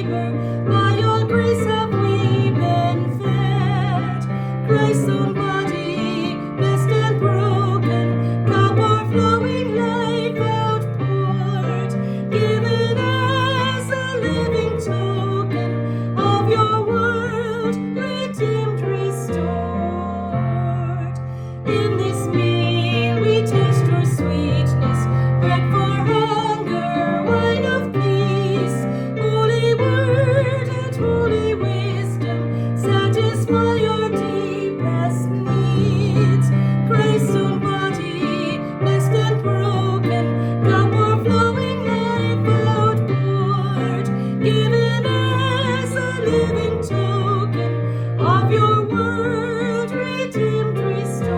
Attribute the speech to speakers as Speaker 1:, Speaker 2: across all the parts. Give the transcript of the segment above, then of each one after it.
Speaker 1: labor, by your grace have we been fed. Christ's own body, blessed and broken, cup overflowing, life outpoured, given as a living token of your world, redeemed, restored. In this meal we taste your sweetness, bread for hunger, wine of peace, holy word and holy wisdom, satisfy your deepest needs. Christ's own body, blessed and broken, cup overflowing, life outpoured, given as a living token of your world, redeemed, restored.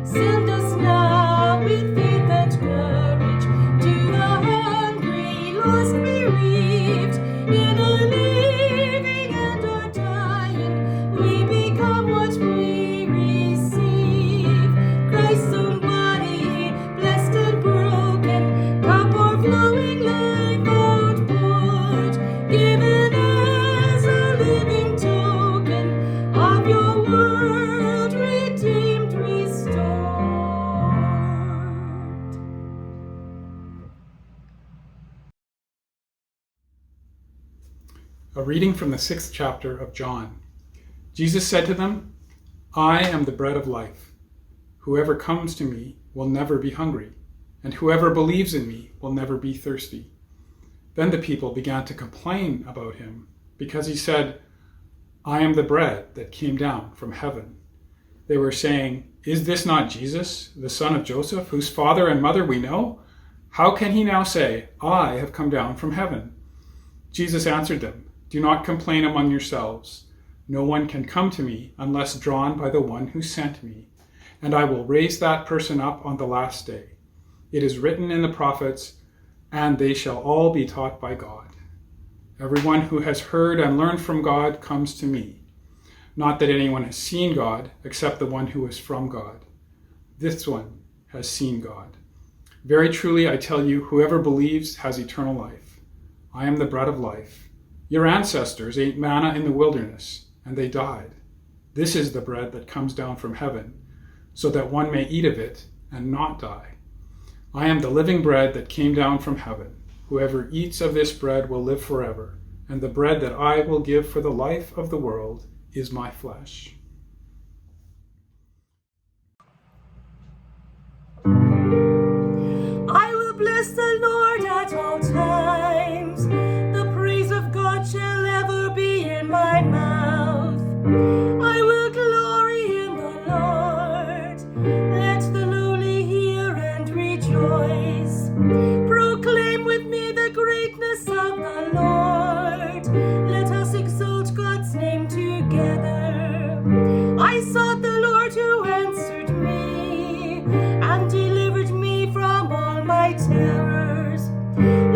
Speaker 1: Send us now with faith and courage to the hungry, lost, bereaved, in our living and our dying, we become what we receive. Christ's own body, blessed and broken, cup overflowing, life outpoured, given as a living token of your world, redeemed, restored.
Speaker 2: A reading from the 6th chapter of John. Jesus said to them, I am the bread of life. Whoever comes to me will never be hungry, and whoever believes in me will never be thirsty. Then the people began to complain about him, because he said, I am the bread that came down from heaven. They were saying, Is this not Jesus, the son of Joseph, whose father and mother we know? How can he now say, I have come down from heaven? Jesus answered them, Do not complain among yourselves. No one can come to me unless drawn by the one who sent me, and I will raise that person up on the last day. It is written in the prophets, and they shall all be taught by God. Everyone who has heard and learned from God comes to me. Not that anyone has seen God, except the one who is from God. This one has seen God. Very truly I tell you, whoever believes has eternal life. I am the bread of life. Your ancestors ate manna in the wilderness, and they died. This is the bread that comes down from heaven, so that one may eat of it and not die. I am the living bread that came down from heaven. Whoever eats of this bread will live forever, and the bread that I will give for the life of the world is my flesh.
Speaker 1: I will bless the Lord at all times. The praise of God shall ever be in my mouth. I will glory in the Lord. Let the lowly hear and rejoice. Proclaim with me the greatness of the Lord. Let us exalt God's name together. I sought the Lord who answered me and delivered me from all my terrors.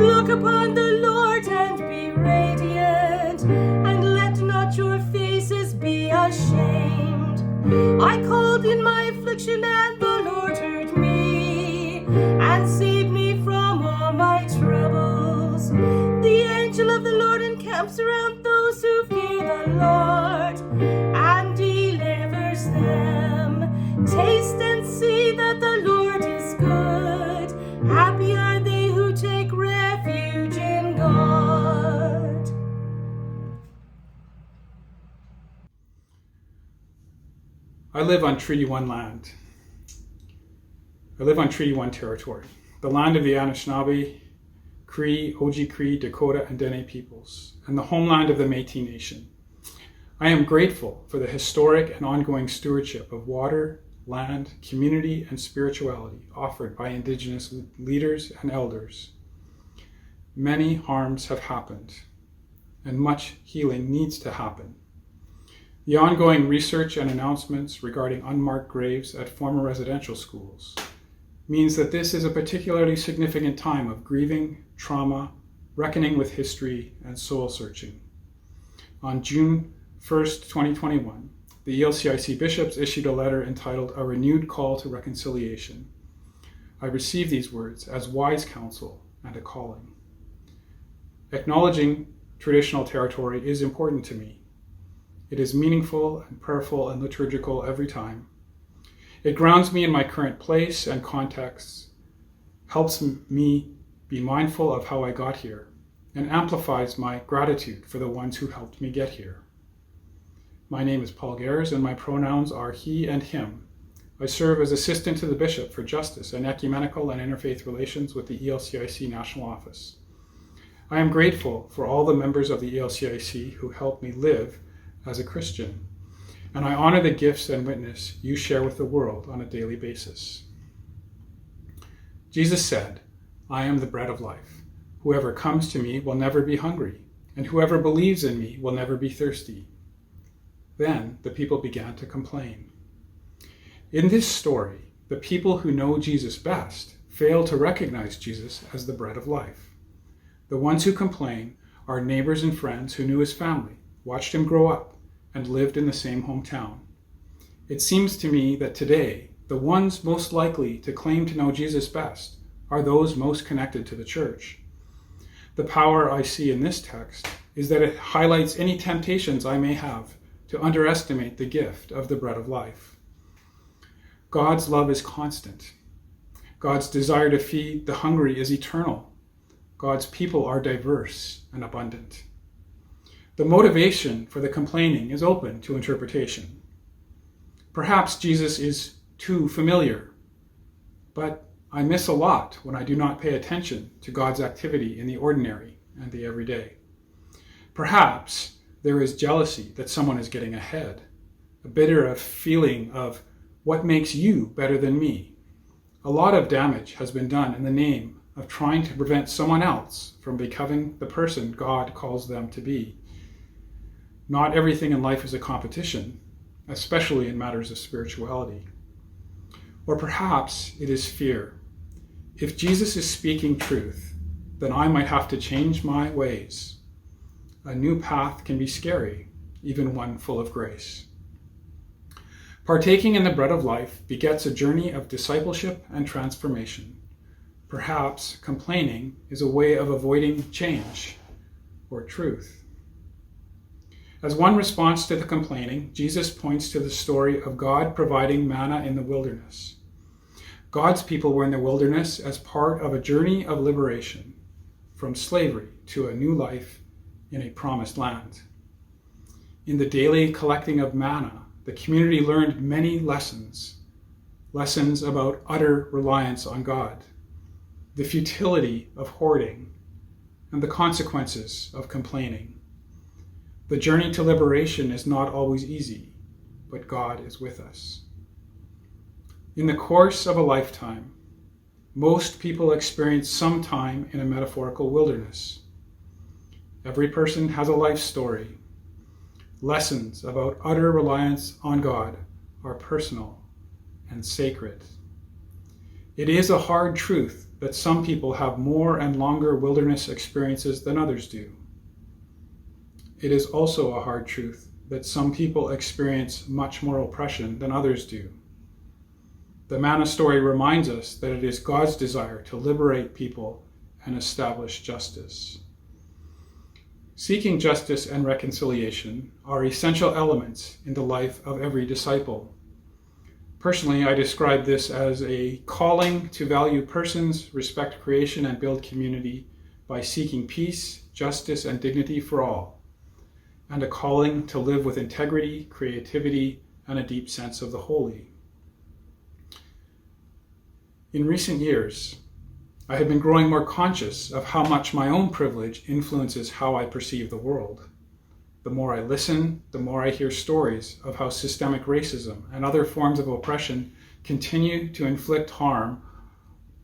Speaker 1: Look upon the Lord and be radiant, and let not your faces be ashamed. I called in my affliction, and the Lord heard me and saved me from all my troubles. The angel of the Lord encamps around those who fear the Lord and delivers them. Taste and see that the Lord is good. Happy are they who take refuge in God.
Speaker 2: I live on Treaty 1 land. I live on Treaty 1 territory, the land of the Anishinaabe, Cree, Oji-Cree, Dakota, and Dene peoples, and the homeland of the Métis Nation. I am grateful for the historic and ongoing stewardship of water, land, community, and spirituality offered by Indigenous leaders and elders. Many harms have happened, and much healing needs to happen. The ongoing research and announcements regarding unmarked graves at former residential schools means that this is a particularly significant time of grieving, trauma, reckoning with history, and soul searching. On June 1st, 2021, the ELCIC bishops issued a letter entitled A Renewed Call to Reconciliation. I receive these words as wise counsel and a calling. Acknowledging traditional territory is important to me. It is meaningful and prayerful and liturgical every time. It grounds me in my current place and context, helps me be mindful of how I got here, and amplifies my gratitude for the ones who helped me get here. My name is Paul Gehrs, and my pronouns are he and him. I serve as assistant to the Bishop for Justice and Ecumenical and Interfaith Relations with the ELCIC National Office. I am grateful for all the members of the ELCIC who help me live as a Christian, and I honor the gifts and witness you share with the world on a daily basis. Jesus said, "I am the bread of life. Whoever comes to me will never be hungry, and whoever believes in me will never be thirsty." Then the people began to complain. In this story, the people who know Jesus best fail to recognize Jesus as the bread of life. The ones who complain are neighbors and friends who knew his family, watched him grow up, and lived in the same hometown. It seems to me that today, the ones most likely to claim to know Jesus best are those most connected to the church. The power I see in this text is that it highlights any temptations I may have to underestimate the gift of the bread of life. God's love is constant. God's desire to feed the hungry is eternal. God's people are diverse and abundant. The motivation for the complaining is open to interpretation. Perhaps Jesus is too familiar, but I miss a lot when I do not pay attention to God's activity in the ordinary and the everyday. Perhaps there is jealousy that someone is getting ahead, a bitter feeling of what makes you better than me. A lot of damage has been done in the name of trying to prevent someone else from becoming the person God calls them to be. Not everything in life is a competition, especially in matters of spirituality. Or perhaps it is fear. If Jesus is speaking truth, then I might have to change my ways. A new path can be scary, even one full of grace. Partaking in the bread of life begets a journey of discipleship and transformation. Perhaps complaining is a way of avoiding change or truth. As one response to the complaining, Jesus points to the story of God providing manna in the wilderness. God's people were in the wilderness as part of a journey of liberation from slavery to a new life in a promised land. In the daily collecting of manna, the community learned many lessons about utter reliance on God, the futility of hoarding, and the consequences of complaining. The journey to liberation is not always easy, but God is with us. In the course of a lifetime, most people experience some time in a metaphorical wilderness. Every person has a life story. Lessons about utter reliance on God are personal and sacred. It is a hard truth that some people have more and longer wilderness experiences than others do. It is also a hard truth that some people experience much more oppression than others do. The manna story reminds us that it is God's desire to liberate people and establish justice. Seeking justice and reconciliation are essential elements in the life of every disciple. Personally, I describe this as a calling to value persons, respect creation, and build community by seeking peace, justice, and dignity for all, and a calling to live with integrity, creativity, and a deep sense of the holy. In recent years, I have been growing more conscious of how much my own privilege influences how I perceive the world. The more I listen, the more I hear stories of how systemic racism and other forms of oppression continue to inflict harm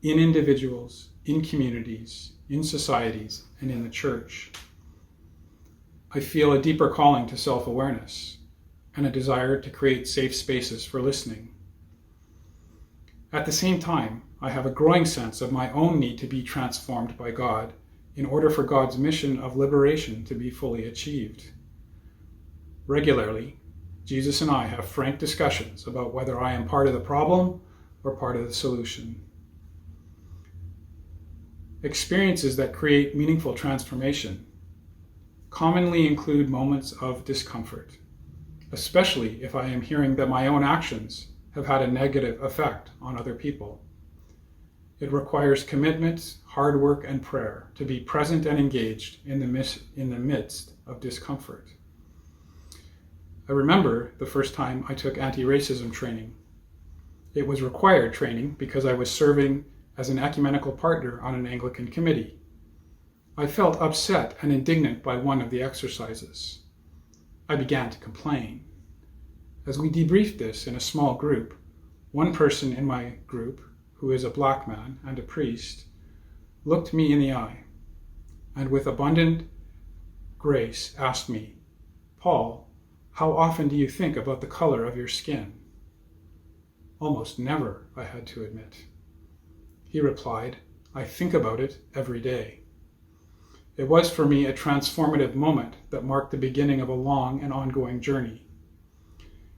Speaker 2: in individuals, in communities, in societies, and in the church. I feel a deeper calling to self-awareness and a desire to create safe spaces for listening. At the same time, I have a growing sense of my own need to be transformed by God in order for God's mission of liberation to be fully achieved. Regularly, Jesus and I have frank discussions about whether I am part of the problem or part of the solution. Experiences that create meaningful transformation commonly include moments of discomfort, especially if I am hearing that my own actions have had a negative effect on other people. It requires commitment, hard work, and prayer to be present and engaged in the midst of discomfort. I remember the first time I took anti-racism training. It was required training because I was serving as an ecumenical partner on an Anglican committee. I felt upset and indignant by one of the exercises. I began to complain. As we debriefed this in a small group, one person in my group, who is a black man and a priest, looked me in the eye and with abundant grace asked me, "Paul, how often do you think about the color of your skin?" "Almost never," I had to admit. He replied, "I think about it every day." It was for me a transformative moment that marked the beginning of a long and ongoing journey.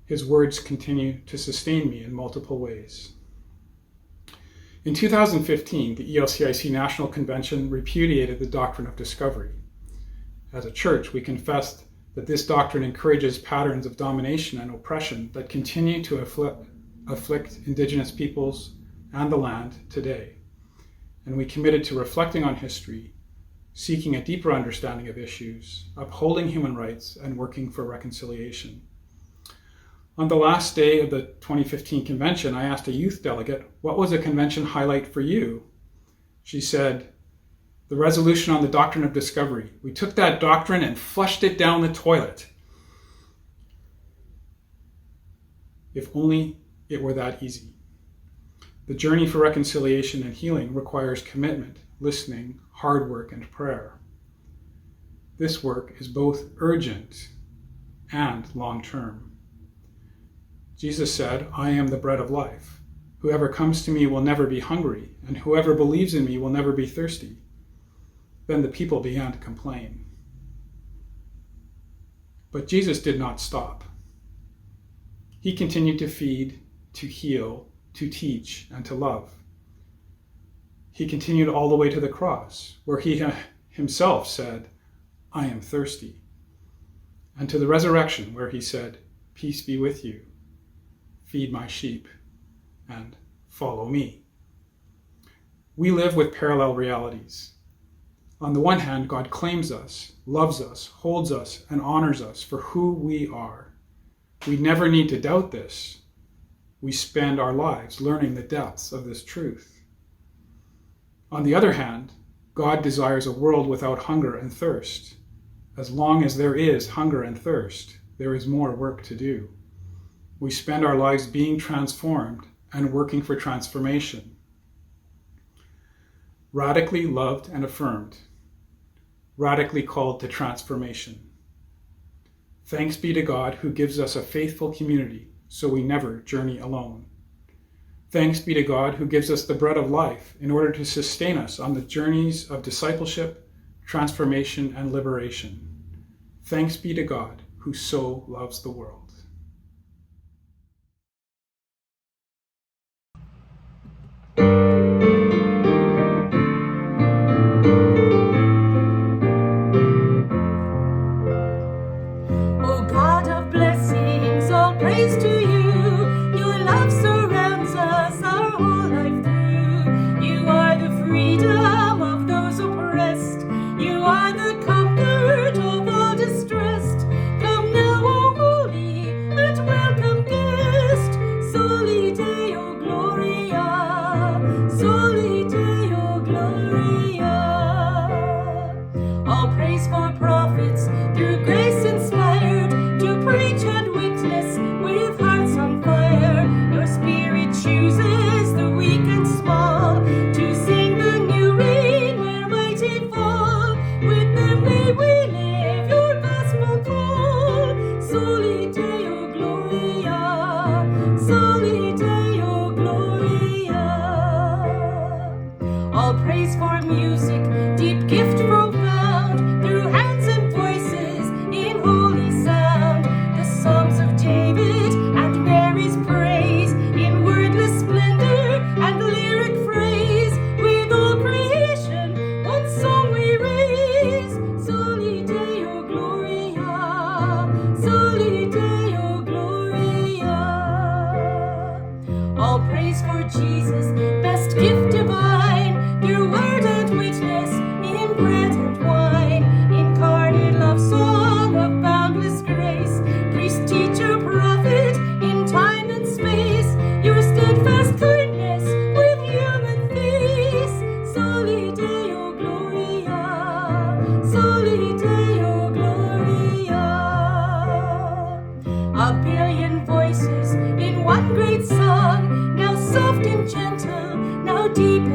Speaker 2: His words continue to sustain me in multiple ways. In 2015, the ELCIC National Convention repudiated the doctrine of discovery. As a church, we confessed that this doctrine encourages patterns of domination and oppression that continue to afflict Indigenous peoples and the land today. And we committed to reflecting on history, seeking a deeper understanding of issues, upholding human rights, and working for reconciliation. On the last day of the 2015 convention, I asked a youth delegate, "What was a convention highlight for you?" She said, "The resolution on the doctrine of discovery. We took that doctrine and flushed it down the toilet." If only it were that easy. The journey for reconciliation and healing requires commitment, listening, hard work, and prayer. This work is both urgent and long-term. Jesus said, "I am the bread of life. Whoever comes to me will never be hungry, and whoever believes in me will never be thirsty." Then the people began to complain. But Jesus did not stop. He continued to feed, to heal, to teach, and to love. He continued all the way to the cross, where he himself said, "I am thirsty," and to the resurrection, where he said, "Peace be with you. Feed my sheep, and follow me." We live with parallel realities. On the one hand, God claims us, loves us, holds us, and honors us for who we are. We never need to doubt this. We spend our lives learning the depths of this truth. On the other hand, God desires a world without hunger and thirst. As long as there is hunger and thirst, there is more work to do. We spend our lives being transformed and working for transformation. Radically loved and affirmed. Radically called to transformation. Thanks be to God who gives us a faithful community so we never journey alone. Thanks be to God who gives us the bread of life in order to sustain us on the journeys of discipleship, transformation, and liberation. Thanks be to God who so loves the world.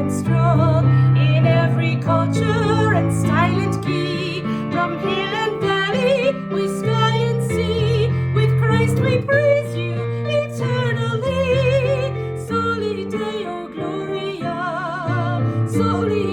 Speaker 1: and strong, in every culture and style and key, from hill and valley, with sky and sea, with Christ we praise you eternally. Soli Deo Gloria, Soli